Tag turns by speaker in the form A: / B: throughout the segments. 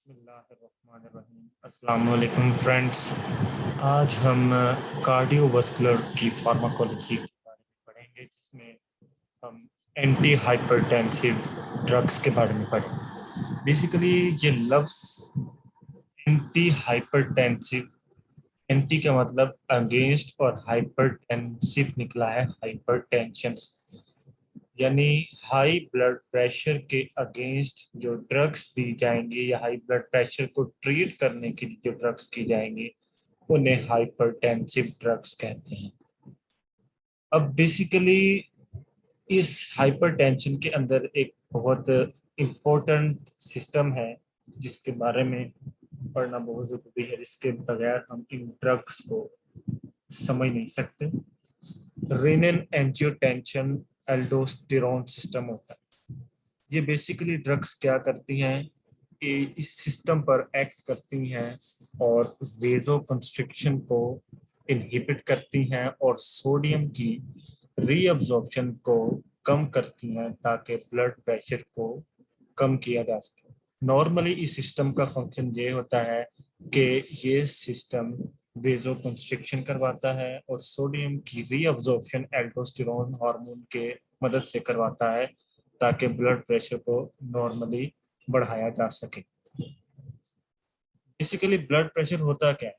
A: बिस्मिल्लाहिर्रहमानिर्रहीम। अस्सलाम वालेकुम फ्रेंड्स। आज हम कार्डियोवास्कुलर की फार्माकोलॉजी के बारे में पढ़ेंगे, जिसमें हम एंटी हाइपरटेंसिव ड्रग्स के बारे में पढ़ेंगे। बेसिकली ये लफ्ज़ एंटी हाइपरटेंसिव, एंटी का मतलब अगेंस्ट और हाइपरटेंसिव निकला है हाइपरटेंशन, यानी हाई ब्लड प्रेशर के अगेंस्ट जो ड्रग्स दी जाएंगी या हाई ब्लड प्रेशर को ट्रीट करने के लिए जो ड्रग्स की जाएंगी उन्हें हाइपरटेंसिव ड्रग्स कहते हैं। अब बेसिकली इस हाइपरटेंशन के अंदर एक बहुत इम्पोर्टेंट सिस्टम है जिसके बारे में पढ़ना बहुत जरूरी है। इसके बगैर हम इन ड्रग्स को समझ नहीं सकते। रेनिन एंजियोटेंशन एल्डोस्टेरोन सिस्टम होता है। ये बेसिकली ड्रग्स क्या करती हैं, ये इस सिस्टम पर एक्ट करती हैं और वेजो कंस्ट्रिक्शन को इनहिबिट करती हैं और सोडियम की रीअब्जॉर्प्शन को कम करती हैं ताकि ब्लड प्रेशर को कम किया जा सके। नॉर्मली इस सिस्टम का फंक्शन ये होता है कि ये सिस्टम वेजो कंस्ट्रिक्शन करवाता है और सोडियम की रीअब्जॉर्प्शन एल्डोस्टेरोन हार्मोन के मदद से करवाता है ताकि ब्लड प्रेशर को नॉर्मली बढ़ाया जा सके। बेसिकली ब्लड प्रेशर होता क्या है,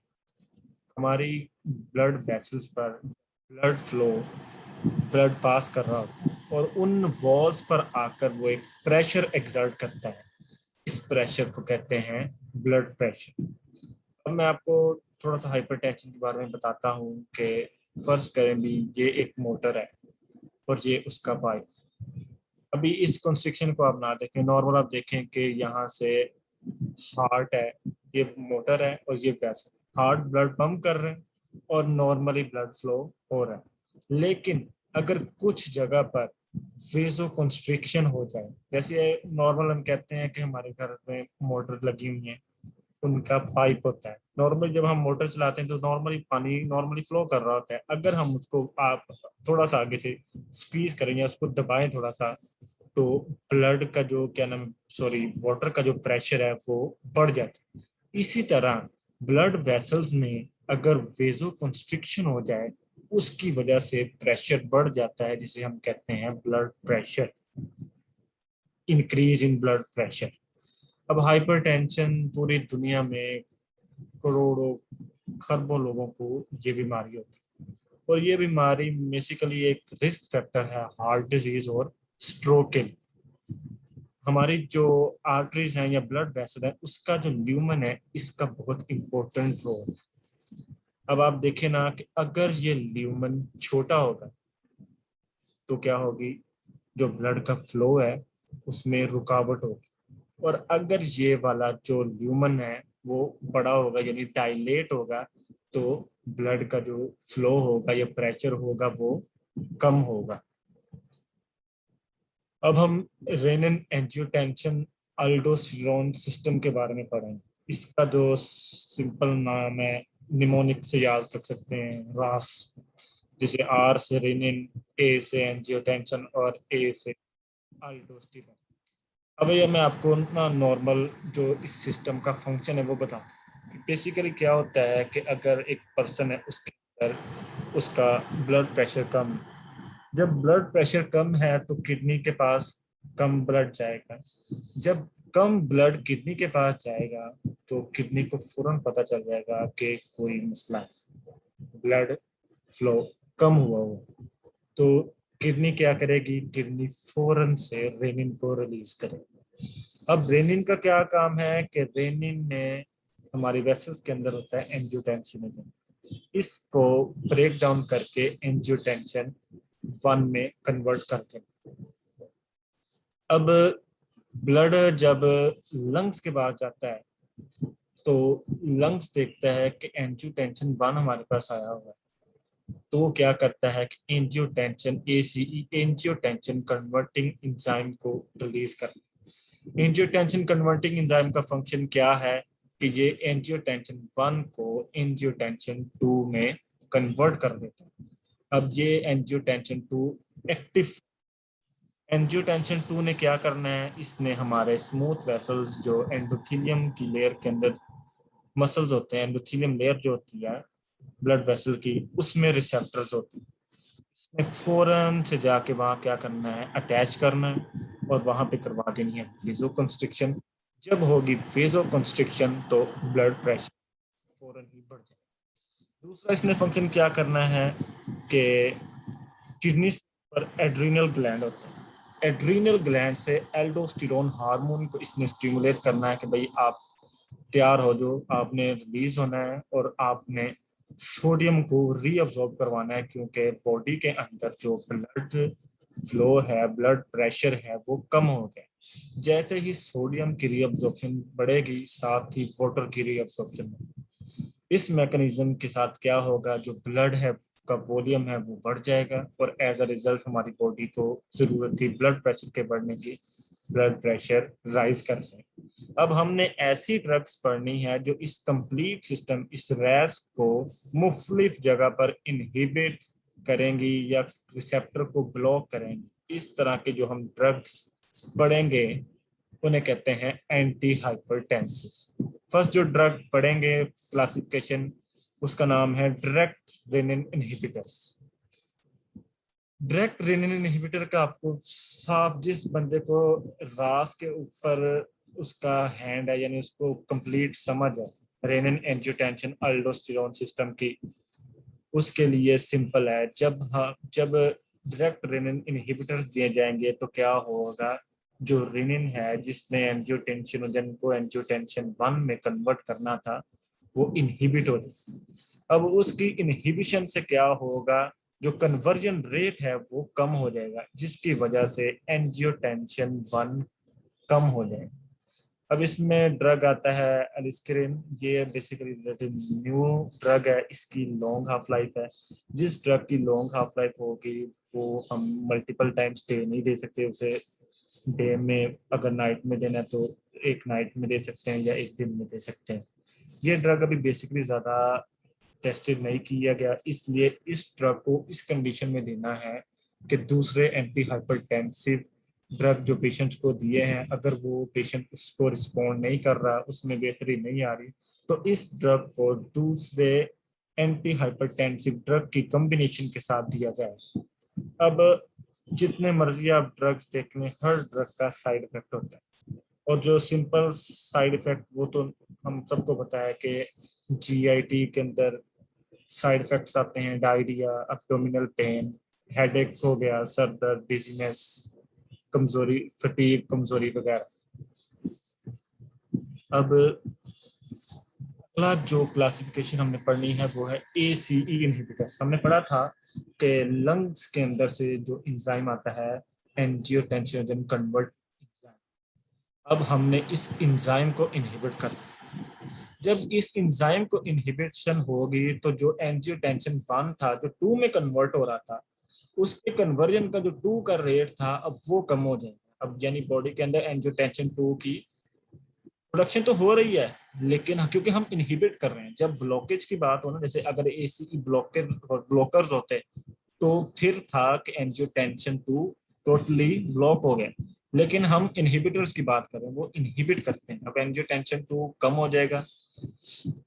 A: हमारी ब्लड वेसल्स पर ब्लड फ्लो, ब्लड पास कर रहा होता है और उन वॉल्स पर आकर वो एक प्रेशर एक्सर्ट करता है। इस प्रेशर को कहते हैं ब्लड प्रेशर। अब मैं आपको थोड़ा सा हाइपरटेंशन के बारे में बताता हूँ कि फर्ज करें भी ये एक मोटर है और ये उसका पाइप। अभी इस कंस्ट्रक्शन को आप ना देखें, नॉर्मल आप देखें कि यहाँ से हार्ट है, ये मोटर है और ये वैसल हार्ट ब्लड पंप कर रहे हैं और नॉर्मली ब्लड फ्लो हो रहा है। लेकिन अगर कुछ जगह पर वेजो कंस्ट्रिक्शन हो जाए, जैसे नॉर्मल हम कहते हैं कि हमारे घर में मोटर लगी हुई है, उनका पाइप होता है। नॉर्मली जब हम मोटर चलाते हैं तो नॉर्मली पानी नॉर्मली फ्लो कर रहा होता है। अगर हम उसको आप थोड़ा सा आगे से स्क्वीज करें या उसको दबाएं थोड़ा सा, तो ब्लड का जो क्या नाम, सॉरी, वाटर का जो प्रेशर है वो बढ़ जाता है। इसी तरह ब्लड वेसल्स में अगर वेजो कंस्ट्रिक्शन हो जाए, उसकी वजह से प्रेशर बढ़ जाता है, जिसे हम कहते हैं blood pressure, increase in blood pressure. अब हाइपरटेंशन पूरी दुनिया में करोड़ों खरबों लोगों को ये बीमारी होती है और ये बीमारी बेसिकली एक रिस्क फैक्टर है हार्ट डिजीज और स्ट्रोक के लिए। हमारी जो आर्टरीज हैं या ब्लड वेसल है, उसका जो ल्यूमन है, इसका बहुत इंपॉर्टेंट रोल है। अब आप देखें ना कि अगर ये ल्यूमन छोटा होगा तो क्या होगी, जो ब्लड का फ्लो है उसमें रुकावट होगी। और अगर ये वाला जो ल्यूमन है वो बड़ा होगा यानी डायलेट होगा, तो ब्लड का जो फ्लो होगा या प्रेशर होगा वो कम होगा। अब हम रेनिन एंजियोटेंशन अल्डोस्टेरोन सिस्टम के बारे में पढ़ेंगे। इसका जो सिंपल नाम है, निमोनिक से याद रख सकते हैं, रास। जैसे आर से रेनिन, ए से एंजियोटेंशन और ए से अल्डोस्टेरोन। अब ये मैं आपको ना नॉर्मल जो इस सिस्टम का फंक्शन है वो बताता हूँ। बेसिकली क्या होता है कि अगर एक पर्सन है, उसके अंदर उसका ब्लड प्रेशर कम, जब ब्लड प्रेशर कम है तो किडनी के पास कम ब्लड जाएगा। जब कम ब्लड किडनी के पास जाएगा तो किडनी को फौरन पता चल जाएगा कि कोई मसला है, ब्लड फ्लो कम हुआ हो। तो किडनी क्या करेगी, किडनी फौरन से रेनिन को रिलीज करेगी। अब रेनिन का क्या काम है कि रेनिन में हमारी वेसल्स के अंदर होता है एंजियोटेंसिन, इसको ब्रेक डाउन करके एंजियोटेंशन 1 में कन्वर्ट करते हैं। अब ब्लड जब लंग्स के पास जाता है तो लंग्स देखता है कि एंजियोटेंशन 1 हमारे पास आया हुआ है, तो वो क्या करता है कि angiotensin ACE, angiotensin converting enzyme को रिलीज करता है। एंजियोटेंशन कन्वर्टिंग एंजाइम का फंक्शन क्या है कि ये एंजियोटेंशन 1 को एंजियोटेंशन 2 में कन्वर्ट कर देता है। अब ये एंजियोटेंशन 2 एक्टिव एंजियोटेंशन 2 ने क्या करना है, इसने हमारे स्मूथ वेसल्स जो एंडोथेलियम की लेयर के अंदर मसल्स होते हैं, एंडोथेलियम लेयर जो होती है ब्लड वेसल की, उसमें रिसेप्टर्स होती है। इसने फौरन से जाके वहां क्या करना है, अटैच करना है और वहां पे करवा देनी है वेजो कंस्ट्रिक्शन। जब होगी वेजो कंस्ट्रिक्शन तो ब्लड प्रेशर फौरन ही बढ़ जाएगा। दूसरा इसने फंक्शन क्या करना है कि किडनी पर एड्रीनल ग्लैंड होता है, एड्रीनल ग्लैंड से एल्डोस्टेरोन हार्मोन को इसने स्टिमुलेट करना है कि भाई आप तैयार हो, जो आपने रिलीज होना है और आपने सोडियम को रीअब्सॉर्ब करवाना है, क्योंकि बॉडी के अंदर जो ब्लड फ्लो है, ब्लड प्रेशर है, वो कम हो गया। जैसे ही सोडियम की रीअब्सॉर्प्शन बढ़ेगी, साथ ही वाटर की रीअब्सॉर्प्शन। इस मैकेनिज्म के साथ क्या होगा, जो ब्लड है का वॉल्यूम है वो बढ़ जाएगा और एज अ रिजल्ट हमारी बॉडी को जरूरत थी ब्लड प्रेशर के बढ़ने की, ब्लड प्रेशर राइज कर जाए। अब हमने ऐसी ड्रग्स पढ़नी है जो इस कंप्लीट सिस्टम, इस रैस को मुख्तलिफ जगह पर इनहिबिट करेंगी या रिसेप्टर को ब्लॉक करेंगी। इस तरह के जो हम ड्रग्स पढ़ेंगे उन्हें कहते हैं एंटी हाइपरटेंसिव। फर्स्ट जो ड्रग पढ़ेंगे क्लासिफिकेशन, उसका नाम है direct renin inhibitors. Direct renin inhibitor का आपको साफ, जिस बंदे को रास के ऊपर उसका हैंड है, यानी उसको कंप्लीट समझ है रेनिन एंजियोटेंशन अल्डोस्टेरोन सिस्टम की, उसके लिए सिंपल है। जब डायरेक्ट रेनिन इनहिबिटर्स दिए जाएंगे तो क्या होगा, जो रेनिन है जिसने एंजियोटेंसिनोजन को एंजियोटेंशन 1 में कन्वर्ट करना था, वो इनहिबिट हो जाएगा। अब उसकी इनहिबिशन से क्या होगा, जो कन्वर्जन रेट है वो कम हो जाएगा, जिसकी वजह से एंजियोटेंशन 1 कम हो जाएगा। अब इसमें ड्रग आता है एलिस्क्रिन। ये बेसिकली न्यू ड्रग है, इसकी लॉन्ग हाफ लाइफ है। जिस ड्रग की लॉन्ग हाफ लाइफ होगी वो हम मल्टीपल टाइम्स डे नहीं दे सकते उसे। डे में अगर नाइट में देना है तो एक नाइट में दे सकते हैं या एक दिन में दे सकते हैं। ये ड्रग अभी बेसिकली ज़्यादा टेस्टेड नहीं किया गया, इसलिए इस ड्रग को इस कंडीशन में देना है कि दूसरे एंटी हाइपरटेंसिव ड्रग जो पेशेंट्स को दिए हैं, अगर वो पेशेंट उसको रिस्पॉन्ड नहीं कर रहा, उसमें बेहतरी नहीं आ रही, तो इस ड्रग को दूसरे एंटी हाइपरटेंसिव ड्रग की कॉम्बिनेशन के साथ दिया जाए। अब जितने मर्जी आप ड्रग्स देख लें, हर ड्रग का साइड इफेक्ट होता है, और जो सिंपल साइड इफेक्ट वो तो हम सबको पता है कि जीआईटी के अंदर साइड इफेक्ट्स आते हैं, डायरिया, एब्डोमिनल पेन, हेडेक हो गया, सर दर्द, डिजीनेस, कमजोरी, फटीग, कमजोरी वगैरह। अब अगला जो क्लासिफिकेशन हमने पढ़नी है वो है ACE इनहिबिटर्स। हमने पढ़ा था कि लंग्स के अंदर से जो इंजाइम आता है एंजियोटेंसिनोजन कन्वर्ट इंजाइम, अब हमने इस इंजाइम को इनहिबिट करना। जब इस इंजाइम को इनहिबिशन होगी तो जो एंजियोटेंसिन 1 था जो 2 में कन्वर्ट हो रहा था, उसके कन्वर्जन का जो 2 का रेट था अब वो कम हो जाएगा। अब यानी बॉडी के अंदर एंजियोटेंसिन 2 की प्रोडक्शन तो हो रही है, लेकिन क्योंकि हम इनहिबिट कर रहे हैं। जब ब्लॉकेज की बात हो ना, जैसे अगर ACE ब्लॉकर्स होते तो फिर था कि एंजियोटेंसिन 2 टोटली ब्लॉक हो गया, लेकिन हम इनहिबिटर्स की बात करें, वो इनहिबिट करते हैं। अब एंजियोटेंसिन 2 कम हो जाएगा।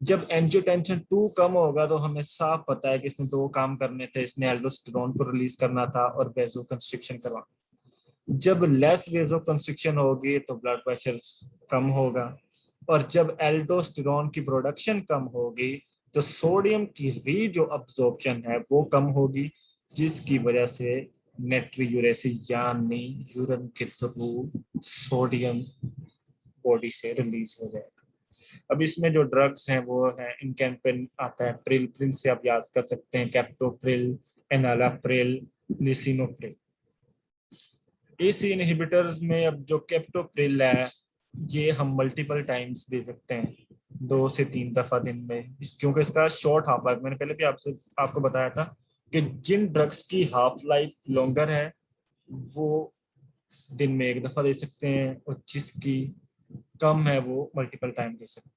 A: जब एंजियोटेंसिन 2 कम होगा तो हमें साफ पता है कि इसने 2 काम करने थे, इसने एल्डोस्टेरोन को रिलीज करना था और वेजो कंस्ट्रिक्शन करवाना। जब लेस वेजो कंस्ट्रिक्शन होगी तो ब्लड प्रेशर कम होगा, और जब एल्डोस्टेरोन की प्रोडक्शन कम होगी तो सोडियम की री जो अब्जॉर्प्शन है वो कम होगी, जिसकी वजह से नेट्रीयूरेसी यानी यूरिन के थ्रू सोडियम बॉडी से रिलीज हो जाएगा। अब इसमें जो ड्रग्स हैं वो है, इनकेम्पेन आता है, प्रिल, प्रिल से आप याद कर सकते हैं, captopril, enalapril, lisinopril. AC inhibitors में अब जो कैप्टोप्रिल है ये हम मल्टीपल टाइम्स दे सकते हैं, 2 से 3 दफा दिन में, क्योंकि इसका शॉर्ट हाफ लाइफ, मैंने पहले भी आपको बताया था कि जिन ड्रग्स की हाफ लाइफ लॉन्गर है वो दिन में 1 दफा दे सकते हैं, और जिसकी कम है वो मल्टीपल टाइम दे सकते हैं।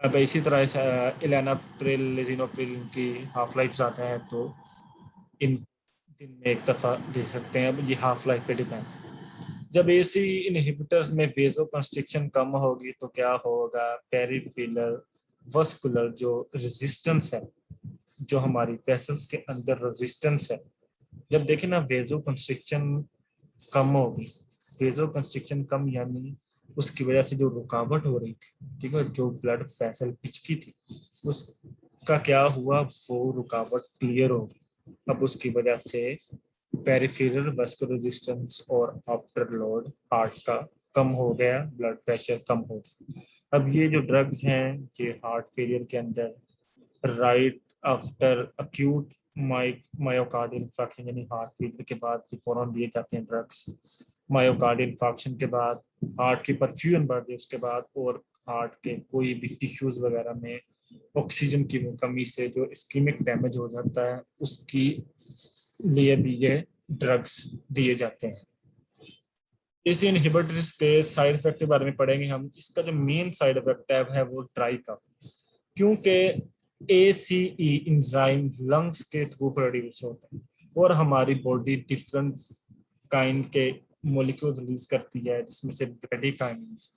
A: अब इसी तरह इलेनाप्रिल, लिसिनोप्रिल की हाफ लाइफ ज़्यादा है तो इन दिन में एक दफ़ा दे सकते हैं। अब ये हाफ लाइफ पे डिपेंड। जब एसी इनहिबिटर्स में वेजो कंस्ट्रिक्शन कम होगी तो क्या होगा, पेरिफेरल वस्कुलर जो रेजिस्टेंस है, जो हमारी वेसल्स के अंदर रेजिस्टेंस है, जब देखें ना वेजो कंस्ट्रिक्शन कम होगी, वेजो कंस्ट्रिक्शन कम यानी उसकी वजह से जो रुकावट हो रही थी, ठीक है, जो ब्लड वेसल पिचकी थी, उसका क्या हुआ, वो रुकावट क्लियर होगी। अब उसकी वजह से पेरिफेरल वस्कुलर रेजिस्टेंस और आफ्टर लोड हार्ट का कम हो गया, ब्लड प्रेशर कम हो गया। अब ये जो ड्रग्स हैं ये हार्ट फेलियर के अंदर right after acute myocardial infarction यानी हार्ट फेलियर के बाद ये फौरन दिए जाते हैं ड्रग्स। मायोकार्डियल इंफाक्शन के बाद, हार्ट की परफ्यूजन बढ़ गई उसके बाद, और हार्ट के कोई भी टिश्यूज वगैरह में ऑक्सीजन की कमी से जो इस्कीमिक डैमेज हो जाता है, उसकी लिए भी ये ड्रग्स दिए जाते हैं। इस इनहिबिटर्स के साइड इफेक्ट के बारे में पढ़ेंगे हम। इसका जो मेन साइड इफेक्ट है वो ड्राई कफ, क्योंकि एसीई इंजाइम लंग्स के थ्रू प्रोड्यूस होता है और हमारी बॉडी डिफरेंट काइंड के मॉलिक्यूल रिलीज करती है, जिसमें से ब्रेडिकाइनिन्स।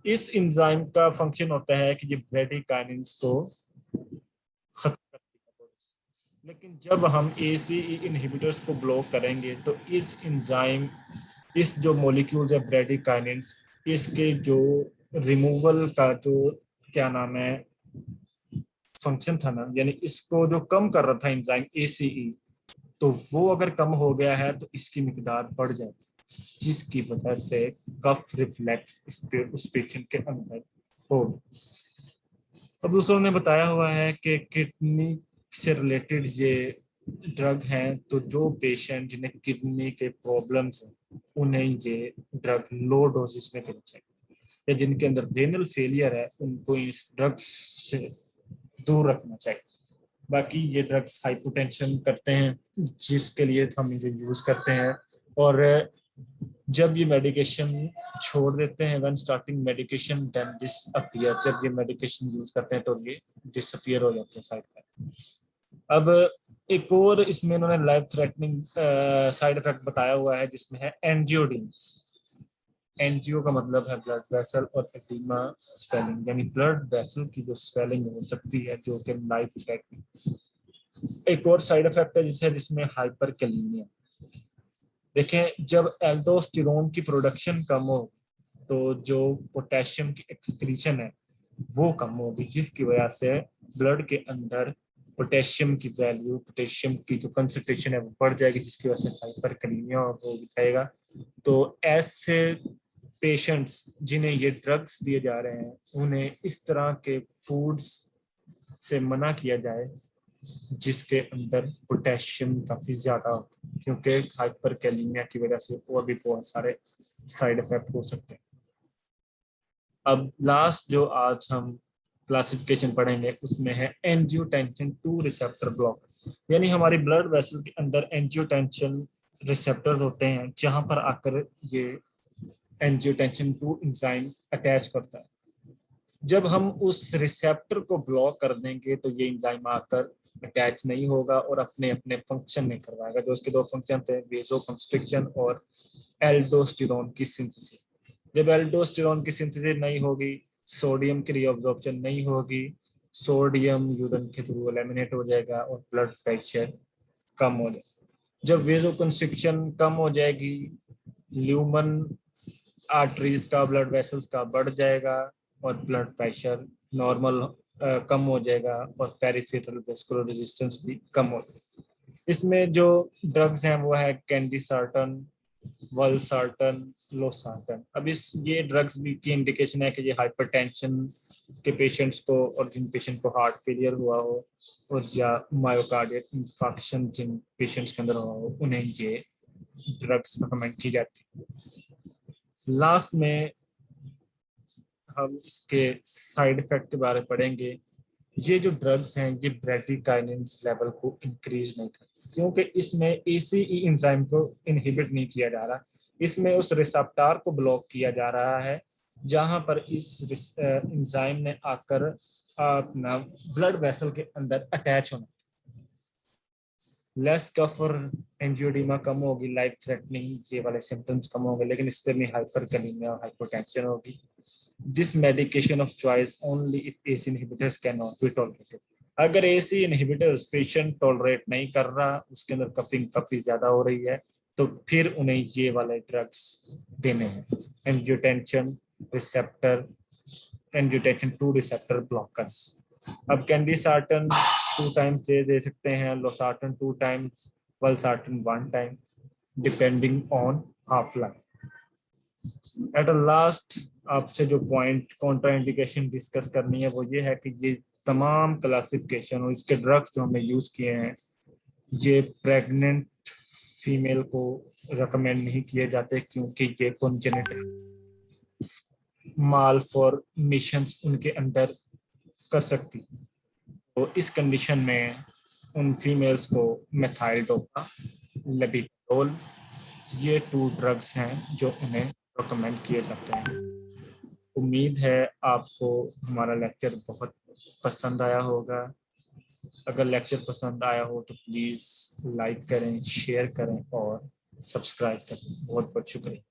A: इस एंजाइम का फंक्शन होता है कि ये ब्रेडिकाइनिन्स को खत्म करती है बॉडी से। लेकिन जब हम एसीई इनहिबिटर्स को ब्लॉक करेंगे तो इस एंजाइम, इस जो मॉलिक्यूल्स है ब्रेडिकाइनिन्स, इसके जो रिमूवल का जो क्या नाम है फंक्शन था ना, यानी इसको जो कम कर रहा था एंजाइम एसीई, तो वो अगर कम हो गया है तो इसकी मिकदार बढ़ जाएगी, जिसकी वजह से कफ रिफ्लेक्स उस पेशेंट के अंदर हो। अब दूसरों ने बताया हुआ है कि किडनी से रिलेटेड ये ड्रग हैं, तो जो पेशेंट जिन्हें किडनी के प्रॉब्लम्स हैं उन्हें ये ड्रग लो डोजेस में देना चाहिए, या जिनके अंदर रेनल फेलियर है उनको इस ड्रग से दूर रखना चाहिए। बाकी ये ड्रग्स हाइपोटेंशन करते हैं, जिसके लिए हम इसे यूज करते हैं। और जब ये मेडिकेशन छोड़ देते हैं, when starting medication then disappear, जब ये मेडिकेशन यूज करते हैं तो ये डिसअपीयर हो जाते हैं साइड इफेक्ट। अब एक और इसमें इन्होंने लाइफ थ्रेटनिंग साइड इफेक्ट बताया हुआ है, जिसमें है एंजियोडीन। एनजीओ का मतलब है ब्लड वेसल और एडिमा स्वेलिंग, यानी ब्लड वेसल की जो स्वेलिंग हो सकती है जो कि लाइफ थ्रेटनिंग। एक और साइड इफेक्ट है जिसमें हाइपरकैलीमिया। देखें, जब एल्डोस्टेरोन की प्रोडक्शन कम हो तो जो पोटेशियम की एक्सक्रीशन है वो कम होगी, जिसकी वजह से ब्लड के अंदर पोटेशियम की वैल्यू, पोटेशियम की जो कंसंट्रेशन है वो बढ़ जाएगी, जिसकी वजह से हाइपरकैलीमिया हो जाएगा। तो ऐसे पेशेंट्स जिन्हें ये ड्रग्स दिए जा रहे हैं उन्हें इस तरह के फूड्स से मना किया जाए जिसके अंदर पोटेशियम काफी ज्यादा होता है, क्योंकि हाइपरकैलीमिया की वजह से और भी बहुत सारे साइड इफेक्ट हो सकते हैं। अब लास्ट जो आज हम क्लासिफिकेशन पढ़ेंगे उसमें है एंजियोटेंसिन 2 रिसेप्टर ब्लॉकर, यानी हमारी ब्लड वेसल के अंदर एंजियोटेंसिन रिसेप्टर होते हैं जहां पर आकर ये एंजियोटेंसिन 2 एंजाइम अटैच करता है। जब हम उस रिसेप्टर को ब्लॉक कर देंगे तो ये एंजाइम आकर अटैच नहीं होगा और अपने अपने फंक्शन नहीं करवाएगा। जो उसके दो फंक्शन थे, वेजो कंस्ट्रिक्शन और एल्डोस्टेरोन की सिंथेसिस। जब एल्डोस्टेरोन की सिंथेसिस नहीं होगी, सोडियम की रीअब्जॉर्प्शन नहीं होगी, सोडियम यूरिन के थ्रू एलिमिनेट हो जाएगा और ब्लड प्रेशर कम हो जाएगा। जब वेजो कंस्ट्रिक्शन कम हो जाएगी, ल्यूमन आर्टरीज का, ब्लड वेसल्स का बढ़ जाएगा और ब्लड प्रेशर नॉर्मल कम हो जाएगा और पेरिफेरल वेस्कुलर रेजिस्टेंस भी कम हो जाएगा। इसमें जो ड्रग्स हैं वो है कैंडिसार्टन, वल्सार्टन, लोसार्टन। अब इस ये ड्रग्स भी की इंडिकेशन है कि ये हाइपरटेंशन के पेशेंट्स को और जिन पेशेंट को हार्ट फेलियर हुआ हो और या मायोकार्डियल इंफाक्शन जिन पेशेंट्स के अंदर हुआ हो, उन्हें ये ड्रग्स रिकमेंड की जाती है। लास्ट में हम इसके साइड इफेक्ट के बारे में पढ़ेंगे। ये जो ड्रग्स हैं ये ब्रेडिकाइनिन्स लेवल को इंक्रीज नहीं करते, क्योंकि इसमें एसीई एंजाइम को इनहिबिट नहीं किया जा रहा, इसमें उस रिसेप्टर को ब्लॉक किया जा रहा है जहां पर इस एंजाइम ने आकर अपना ब्लड वेसल के अंदर अटैच होना। लेस कफ और एंजियोडीमा कम होगी, लाइफ थ्रेटनिंग ये वाले सिम्टम्स कम होंगे, लेकिन इस पर भी हाइपरकैलेमिया और हाइपोटेंशन होगी। This medication of choice only if AC inhibitors can not be tolerated. अगर एसी इनहिबिटर्स पेशेंट टॉलरेट नहीं कर रहा, उसके अंदर कफिंग काफी ज्यादा हो रही है, तो फिर उन्हें ये वाले ड्रग्स देने हैं। Angiotensin receptor, angiotensin 2 receptor blockers. अब कैंडिसार्टन 2 टाइम्स दे सकते हैं, losartan 2 times, valsartan 1 time, depending on half life. At last आपसे जो पॉइंट कॉन्ट्राइंडिकेशन डिस्कस करनी है वो ये है कि ये तमाम क्लासिफिकेशन और इसके ड्रग्स जो हमने यूज किए हैं, ये प्रेग्नेंट फीमेल को रिकमेंड नहीं किए जाते, क्योंकि ये कॉन्जेनिटल माल फॉर्मेशंस उनके अंदर कर सकती। तो इस कंडीशन में उन फीमेल्स को मेथाइल डोपा, लेबिटोल, ये 2 ड्रग्स हैं जो उन्हें रिकमेंड किए जाते हैं। उम्मीद है आपको हमारा लेक्चर बहुत पसंद आया होगा। अगर लेक्चर पसंद आया हो तो प्लीज़ लाइक करें, शेयर करें और सब्सक्राइब करें। बहुत बहुत शुक्रिया।